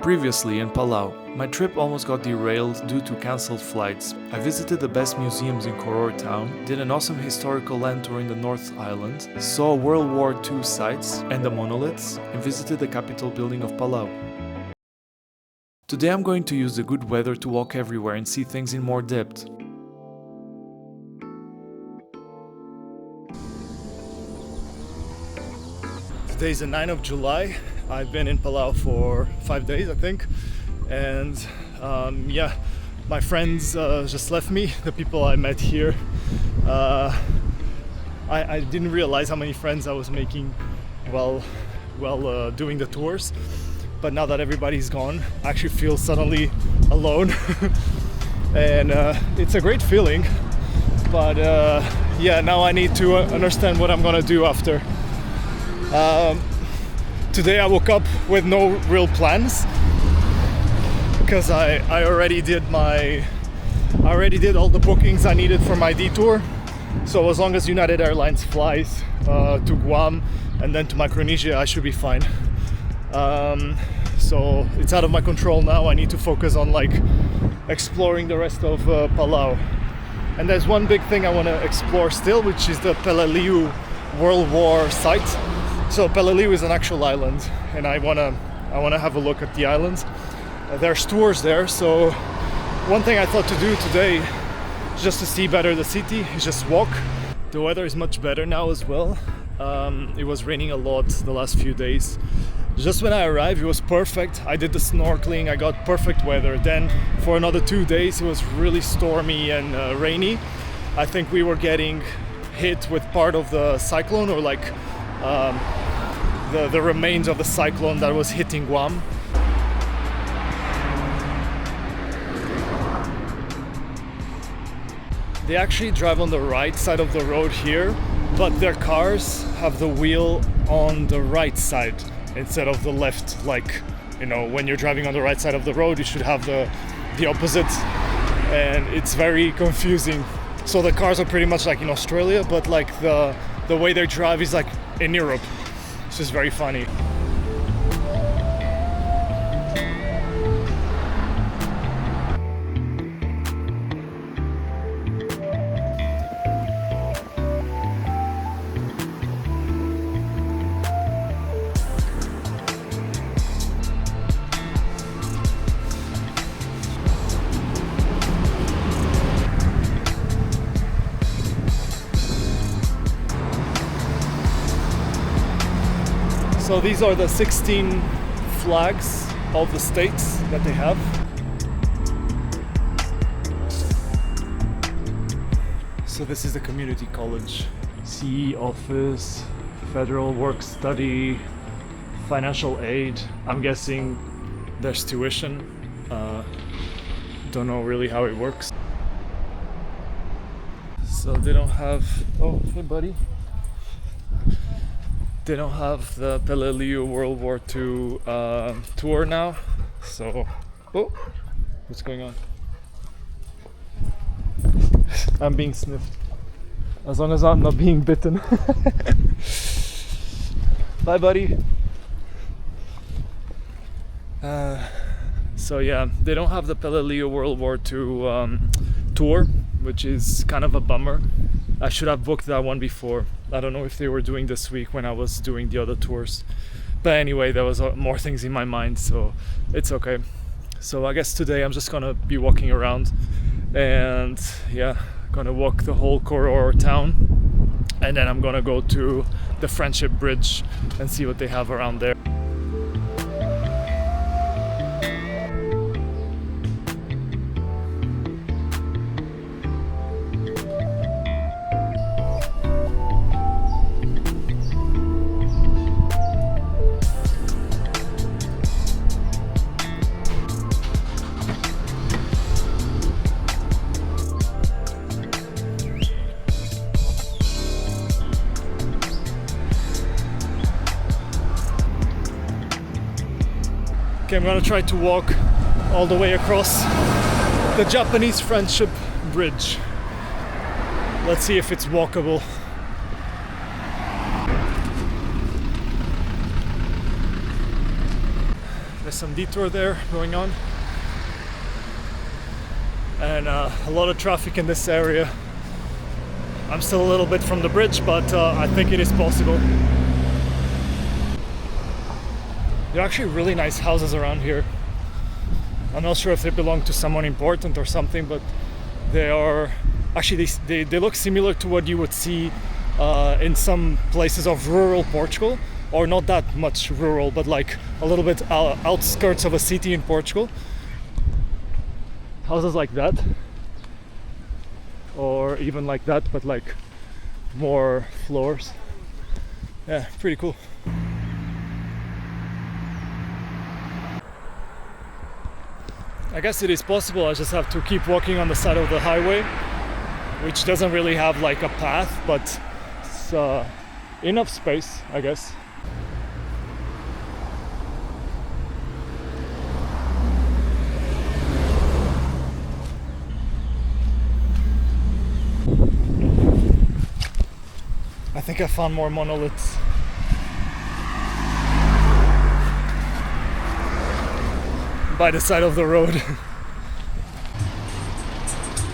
Previously in Palau, my trip almost got derailed due to cancelled flights. I visited the best museums in Koror town, did an awesome historical land tour in the North Island, saw World War II sites and the monoliths, and visited the capital building of Palau. Today I'm going to use the good weather to walk everywhere and see things in more depth. Today's the 9th of July. I've been in Palau for 5 days, I think, and my friends just left me. The people I met here, I didn't realize how many friends I was making while doing the tours, but now that everybody's gone, I actually feel suddenly alone. And it's a great feeling, but now I need to understand what I'm gonna do after. Today I woke up with no real plans because I already did all the bookings I needed for my detour. So as long as United Airlines flies to Guam and then to Micronesia, I should be fine. So it's out of my control now. I need to focus on exploring the rest of Palau. And there's one big thing I want to explore still, which is the Palauan World War site. So Palauan is an actual island, and I wanna have a look at the island. There's tours there, so one thing I thought to do today, just to see better the city, is just walk. The weather is much better now as well. It was raining a lot the last few days. Just when I arrived, it was perfect. I did the snorkeling, I got perfect weather. Then for another 2 days, it was really stormy and rainy. I think we were getting hit with part of the cyclone, or the remains of the cyclone that was hitting Guam. They actually drive on the right side of the road here, but their cars have the wheel on the right side instead of the left. When you're driving on the right side of the road, you should have the opposite, and it's very confusing. So the cars are pretty much like in Australia, but the way they drive is like in Europe. It's just very funny. So these are the 16 flags of the states that they have. So this is the community college. CE office, federal work study, financial aid. I'm guessing there's tuition. Don't know really how it works. So they don't have, oh, hey buddy. They don't have the Palauan World War II tour now, so... Oh! What's going on? I'm being sniffed. As long as I'm not being bitten. Bye, buddy! So yeah, they don't have the Palauan World War II tour, which is kind of a bummer. I should have booked that one before. I don't know if they were doing this week when I was doing the other tours. But anyway, there was more things in my mind, so it's okay. So I guess today I'm just gonna be walking around and gonna walk the whole Koror town. And then I'm gonna go to the Friendship Bridge and see what they have around there. Okay, I'm gonna try to walk all the way across the Japanese Friendship Bridge. Let's see if it's walkable. There's some detour there going on. And a lot of traffic in this area. I'm still a little bit from the bridge, but I think it is possible. There are actually really nice houses around here. I'm not sure if they belong to someone important or something, but they are actually they look similar to what you would see in some places of rural Portugal, or not that much rural, but like a little bit outskirts of a city in Portugal. Houses like that, or even like that, but like more floors. Yeah, pretty cool. I guess it is possible. I just have to keep walking on the side of the highway, which doesn't really have like a path, but it's enough space, I guess. I think I found more monoliths. By the side of the road.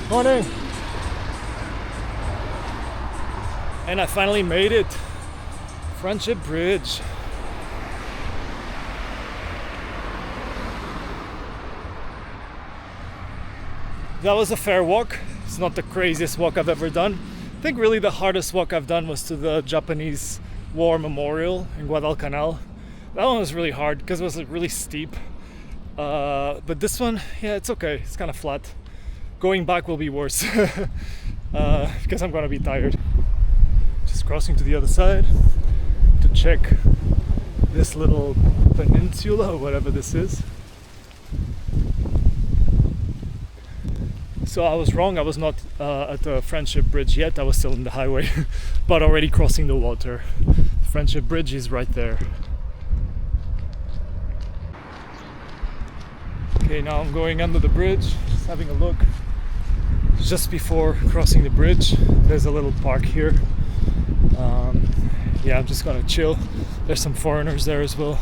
Morning! And I finally made it. Friendship Bridge. That was a fair walk. It's not the craziest walk I've ever done. I think really the hardest walk I've done was to the Japanese War Memorial in Guadalcanal. That one was really hard because it was like really steep. But this one, yeah, it's okay. It's kind of flat. Going back will be worse because I'm gonna be tired. Just crossing to the other side to check this little peninsula or whatever this is. So I was wrong. I was not at the Friendship Bridge yet. I was still in the highway, but already crossing the water. The Friendship Bridge is right there. Okay, now I'm going under the bridge, just having a look. Just before crossing the bridge, there's a little park here. Yeah, I'm just gonna chill. There's some foreigners there as well.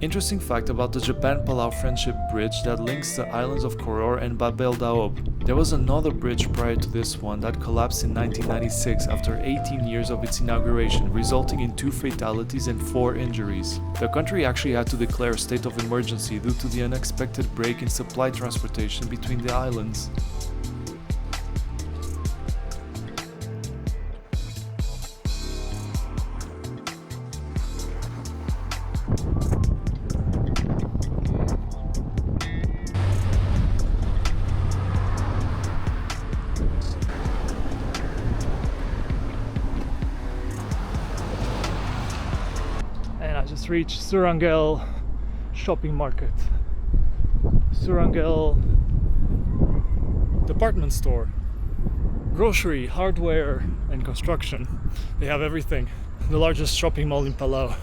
Interesting fact about the Japan-Palau Friendship Bridge that links the islands of Koror and Babel Daob. There was another bridge prior to this one that collapsed in 1996 after 18 years of its inauguration, resulting in 2 fatalities and 4 injuries. The country actually had to declare a state of emergency due to the unexpected break in supply transportation between the islands. Just reached Surangel shopping market. Surangel department store, grocery, hardware and construction. They have everything. The largest shopping mall in Palau.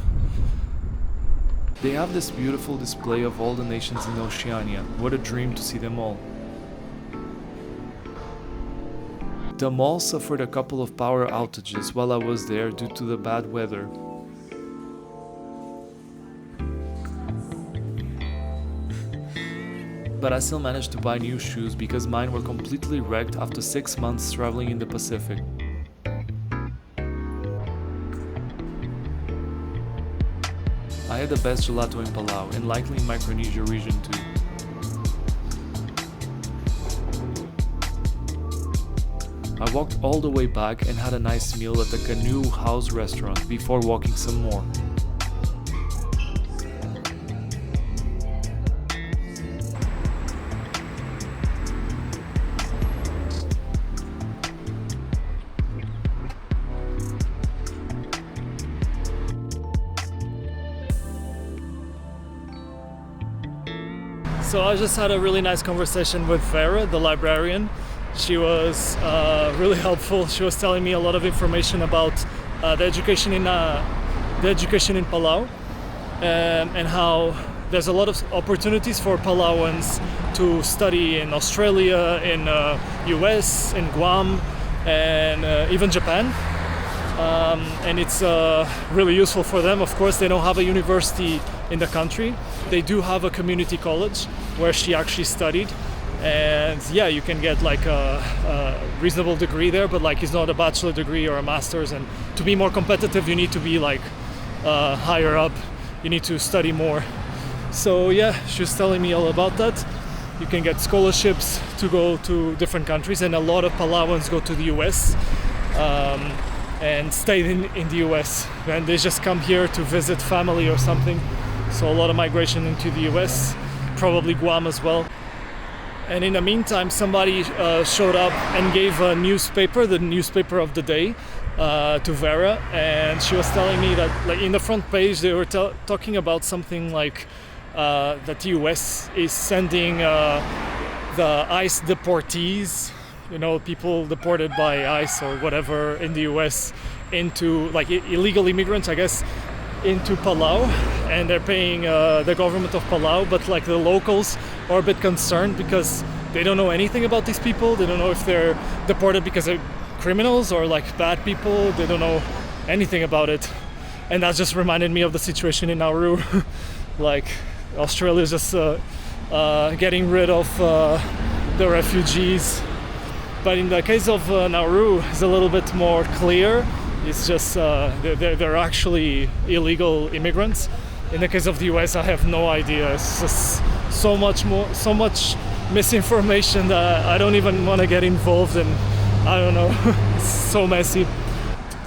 They have this beautiful display of all the nations in Oceania. What a dream to see them all. The mall suffered a couple of power outages while I was there due to the bad weather. But I still managed to buy new shoes because mine were completely wrecked after 6 months traveling in the Pacific. I had the best gelato in Palau and likely in Micronesia region too. I walked all the way back and had a nice meal at the Canoe House restaurant before walking some more. So I just had a really nice conversation with Vera, the librarian. She was really helpful. She was telling me a lot of information about the education in Palau, and how there's a lot of opportunities for Palauans to study in Australia, in US, in Guam, and even Japan. and it's really useful for them. Of course, they don't have a university in the country. They do have a community college where she actually studied, and yeah, you can get like a reasonable degree there, but like it's not a bachelor degree or a master's, and to be more competitive you need to be like higher up, you need to study more. So yeah, she was telling me all about that. You can get scholarships to go to different countries, and a lot of Palauans go to the US and stay in the US, and they just come here to visit family or something. So a lot of migration into the US, probably Guam as well. And in the meantime, somebody showed up and gave a newspaper, the newspaper of the day, to Vera, and she was telling me that like in the front page they were talking about something like that the US is sending the ICE deportees, you know, people deported by ICE or whatever in the US, into like illegal immigrants, I guess, into Palau, and they're paying the government of Palau, but like the locals are a bit concerned because they don't know anything about these people. They don't know if they're deported because they're criminals or like bad people. They don't know anything about it, and that just reminded me of the situation in Nauru. Like Australia is just getting rid of the refugees, but in the case of Nauru, it's a little bit more clear. It's just they're actually illegal immigrants. In the case of the US, I have no idea. It's just so much misinformation that I don't even want to get involved in. I don't know. It's so messy.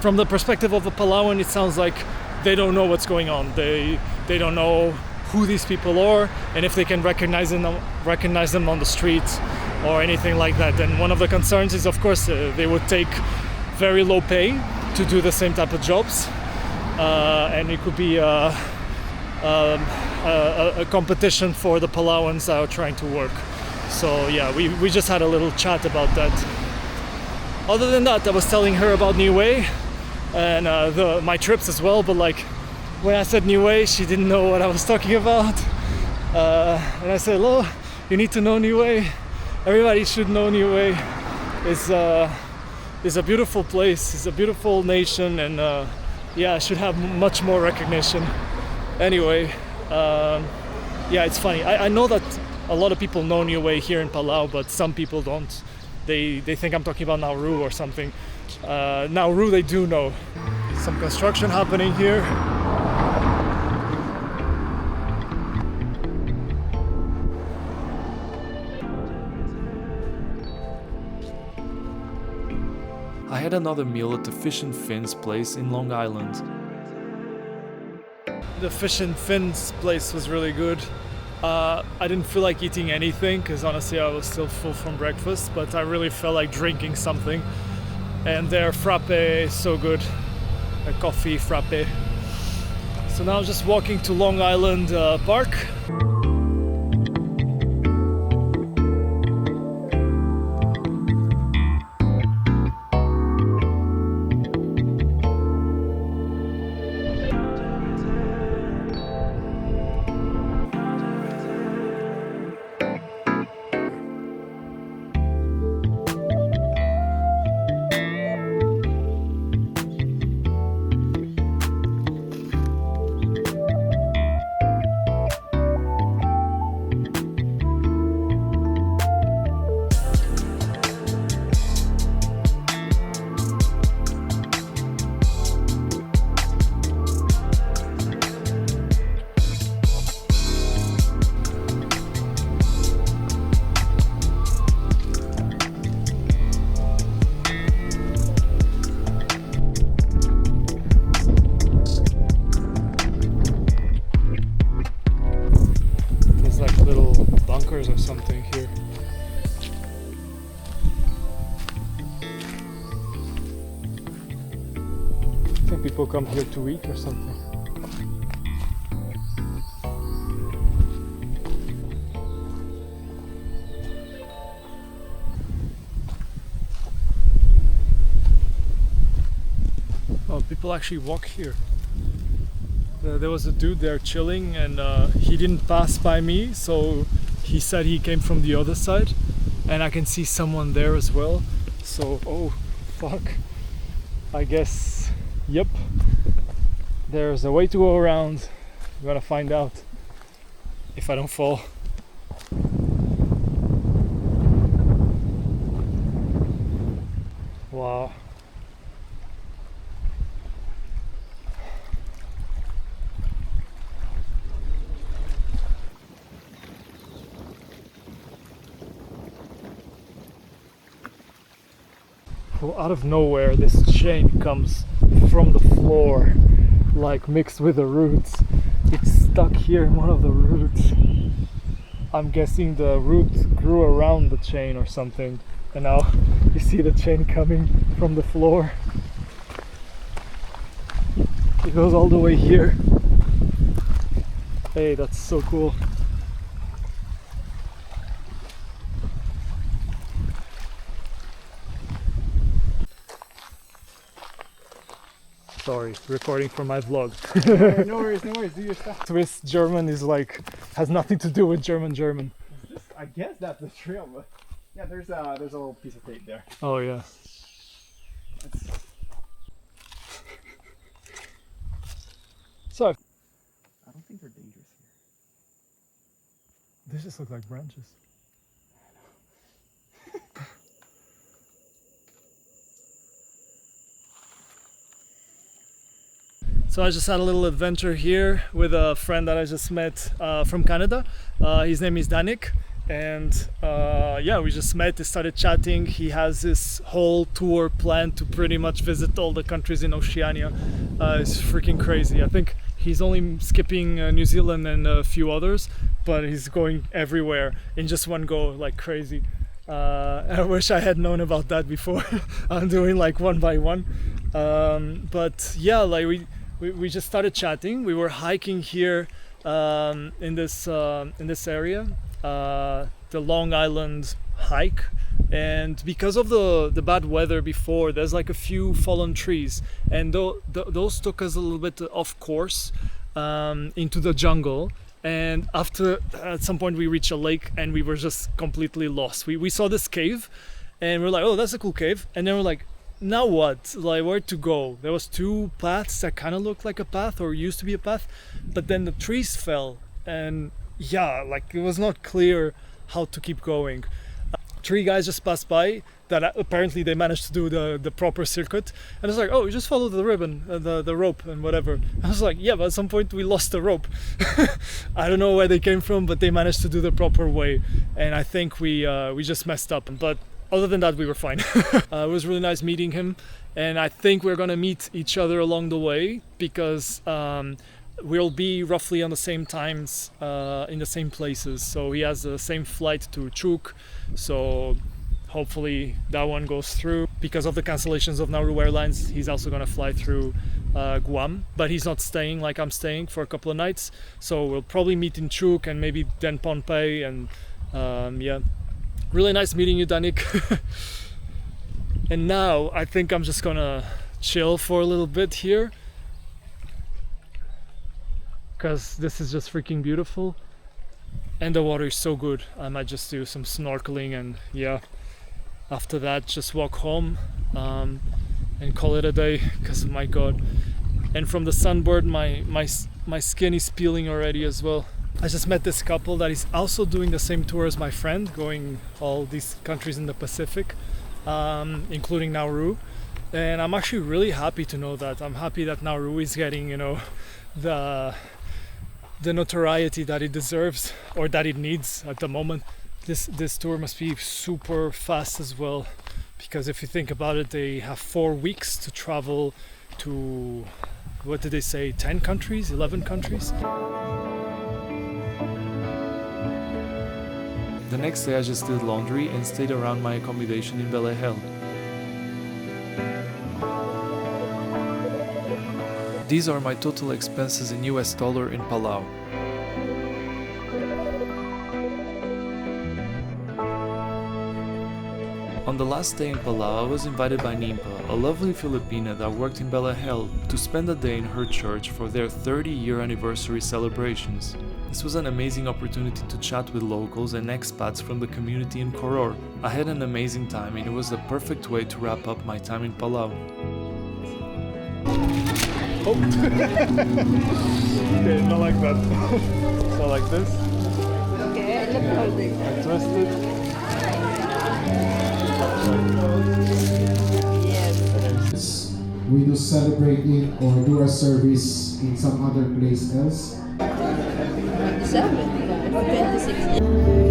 From the perspective of a Palauan, it sounds like they don't know what's going on. They don't know who these people are and if they can recognize them on the street or anything like that. And one of the concerns is, of course, they would take very low pay to do the same type of jobs, and it could be a competition for the Palauans that are trying to work. So yeah, we just had a little chat about that. Other than that, I was telling her about Niue and my trips as well, but like when I said Niue, she didn't know what I was talking about, and I said, "Oh, you need to know Niue. Everybody should know Niue. It's a beautiful place. It's a beautiful nation, and yeah, it should have much more recognition." Anyway, yeah, it's funny. I know that a lot of people know Niue here in Palau, but some people don't. They think I'm talking about Nauru or something. Nauru they do know. Some construction happening here. I had another meal at the Fish and Fins place in Long Island. The Fish and Fins place was really good. I didn't feel like eating anything because honestly I was still full from breakfast, but I really felt like drinking something. And their frappe is so good, a coffee frappe. So now I'm just walking to Long Island Park. Or something here. I think people come here to eat or something. Oh, people actually walk here. There was a dude there chilling, and he didn't pass by me, so he said he came from the other side, and I can see someone there as well. So, oh fuck, I guess Yep, there's a way to go around. I'm gonna find out if I don't fall. Wow. Well, out of nowhere, this chain comes from the floor, like mixed with the roots. It's stuck here in one of the roots. I'm guessing the root grew around the chain or something, and now you see the chain coming from the floor. It goes all the way here. Hey, that's so cool. Sorry, recording for my vlog. No worries, do your stuff. Swiss German is like, has nothing to do with German. I guess that's the trail, but yeah, there's a little piece of tape there. Oh yeah. So I don't think they're dangerous here. they just look like branches. So I just had a little adventure here with a friend that I just met from Canada. His name is Danik, and yeah, we just met, started chatting. He has this whole tour planned to pretty much visit all the countries in Oceania. It's freaking crazy. I think he's only skipping New Zealand and a few others, but he's going everywhere in just one go, like crazy. I wish I had known about that before. I'm doing like one by one. But yeah, like we just started chatting. We were hiking here in this area, the Long Island hike, and because of the bad weather before, there's like a few fallen trees, and those took us a little bit off course into the jungle. And after at some point we reached a lake and we were just completely lost. We saw this cave and we're like, oh, that's a cool cave, and then we're like, now what? Like, where to go? There was two paths that kind of looked like a path, or used to be a path, but then the trees fell, and yeah, like it was not clear how to keep going. Three guys just passed by that apparently they managed to do the proper circuit, and it's like, oh, you just follow the ribbon, the rope and whatever. I was like, yeah, but at some point we lost the rope. I don't know where they came from, but they managed to do the proper way, and I think we just messed up. But other than that, we were fine. It was really nice meeting him, and I think we're gonna meet each other along the way, because we'll be roughly on the same times in the same places. So he has the same flight to Chuuk, so hopefully that one goes through. Because of the cancellations of Nauru Airlines, he's also gonna fly through Guam, but he's not staying like I'm staying for a couple of nights. So we'll probably meet in Chuuk and maybe then Pohnpei, and yeah. Really nice meeting you, Danik. And now I think I'm just gonna chill for a little bit here, because this is just freaking beautiful and the water is so good. I might just do some snorkeling, and yeah, after that just walk home and call it a day, because my god. And from the sunburn, my skin is peeling already as well. I just met this couple that is also doing the same tour as my friend, going all these countries in the Pacific, including Nauru. And I'm actually really happy to know that. I'm happy that Nauru is getting, you know, the notoriety that it deserves, or that it needs at the moment. This tour must be super fast as well, because if you think about it, they have 4 weeks to travel to, what did they say, 10 countries, 11 countries? The next day I just did laundry and stayed around my accommodation in Balehel. These are my total expenses in US dollar in Palau. On the last day in Palau, I was invited by Nimpa, a lovely Filipina that worked in Balehel, to spend a day in her church for their 30-year anniversary celebrations. This was an amazing opportunity to chat with locals and expats from the community in Koror. I had an amazing time, and it was the perfect way to wrap up my time in Palau. Oh. Okay, not like that. So like this. Okay, look holding. I twist it. Yes. We do celebrate it or do a service in some other place else. 27, 26.